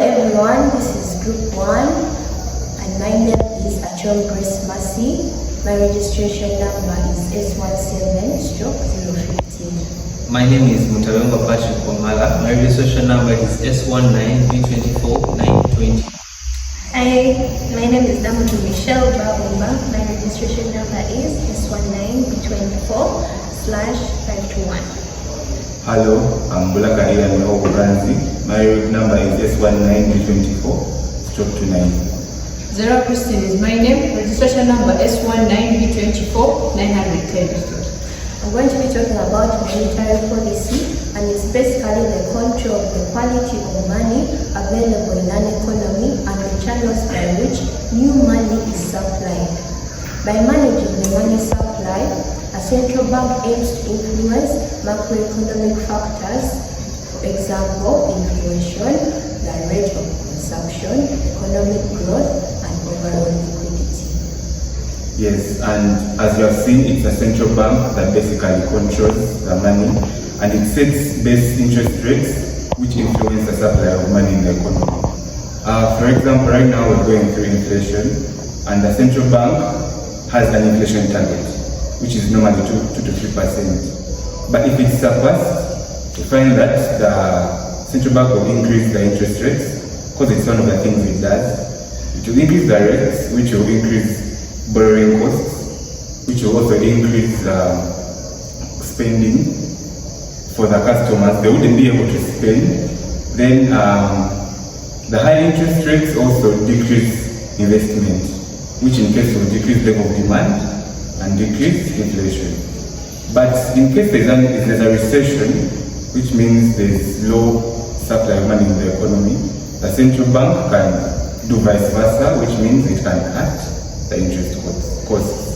everyone, this is Group 1 and my name is Achom Grace Mercy. My registration number is S17-015. My name is Mutawemba Patrick Wamala. My registration number is S19B24920. Hi, my name is Damutu Michelle Babumba. My registration number is S19B24/521. Hello, I'm Bulakari Mihogo Branzi. My number is S19B24/29. Zara Christine is my name. Registration number S19B24/910. I'm going to be talking about monetary policy, and it's basically the control of the quality of money available in an economy and the channels by which new money is supplied. By managing the money supply, a central bank aims to influence macroeconomic factors, for example, inflation, the rate of consumption, economic growth, and overall liquidity. Yes, and as you have seen, it's a central bank that basically controls the money, and it sets base interest rates which influence the supply of money in the economy. For example, right now we're going through inflation, and the central bank has an inflation target, which is normally 2 to 3%. But if it's surpassed, you find that the central bank will increase the interest rates, because it's one of the things it does. It will increase the rates, which will increase borrowing costs, which will also increase spending for the customers. They wouldn't be able to spend. Then the high interest rates also decrease investment, which in case will decrease level of demand and decrease inflation. But in case there's a recession, which means there's low supply of money in the economy, the central bank can do vice versa, which means it can cut the interest costs.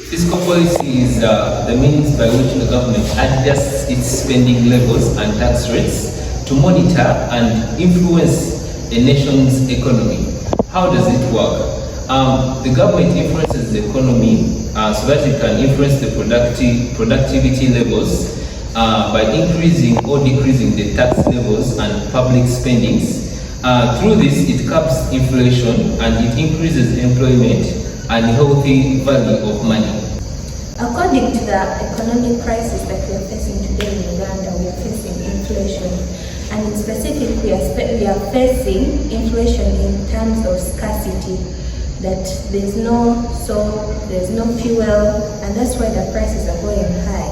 Fiscal policy is the means by which the government adjusts its spending levels and tax rates to monitor and influence a nation's economy. How does it work? The government influences the economy so that it can influence the productivity levels by increasing or decreasing the tax levels and public spendings. Through this, it caps inflation and it increases employment and healthy value of money. According to the economic crisis that we are facing today in Uganda, we are facing inflation. And in specific, we are facing inflation in terms of scarcity, that there's no salt, there's no fuel, and that's why the prices are going high.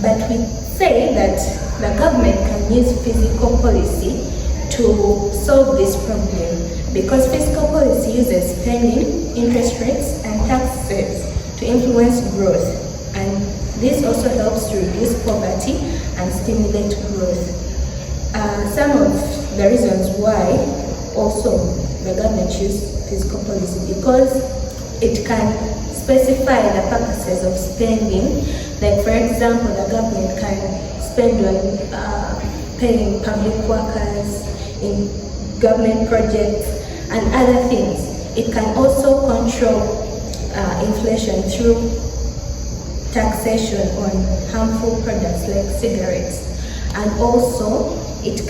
But we say that the government can use fiscal policy to solve this problem, because fiscal policy uses spending, interest rates, and taxes to influence growth, and this also helps to reduce poverty and stimulate growth. Some of the reasons why also the government uses fiscal policy, because it can specify the purposes of spending. Like, for example, the government can spend on paying public workers, in government projects, and other things. It can also control inflation through taxation on harmful products like cigarettes, and also it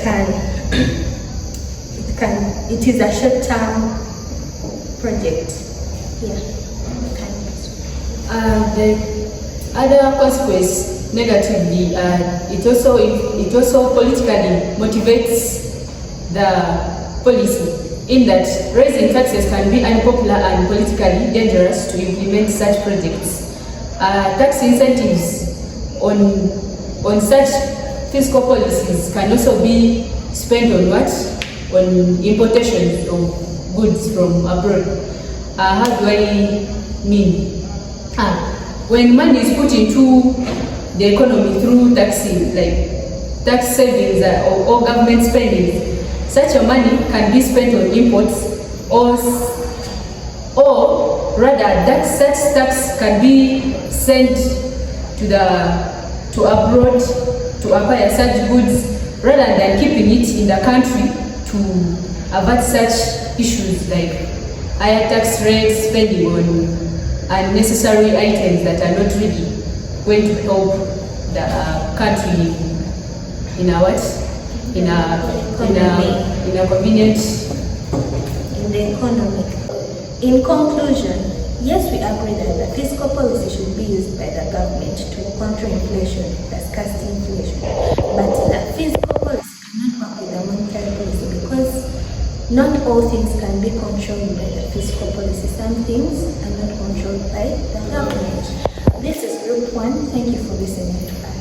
is a short-term project. Yeah. The other consequence negatively, it also politically motivates the policy, in that raising taxes can be unpopular and politically dangerous to implement such projects. Tax incentives on such fiscal policies can also be spent on what? On importation of goods from abroad. How do I mean? When money is put into the economy through taxing, like tax savings or government spending, such a money can be spent on imports, or rather such tax can be sent to abroad to acquire such goods, rather than keeping it in the country to avert such issues like higher tax rates, spending on unnecessary items that are not really going to help the country in our in a convenient. In the economy. In conclusion, yes, we agree that the fiscal policy should be used by the government to counter inflation, the scarcity inflation. But the fiscal policy cannot work with the monetary policy because not all things can be controlled by the fiscal policy. Some things are not controlled by the government. This is Group 1. Thank you for listening to us.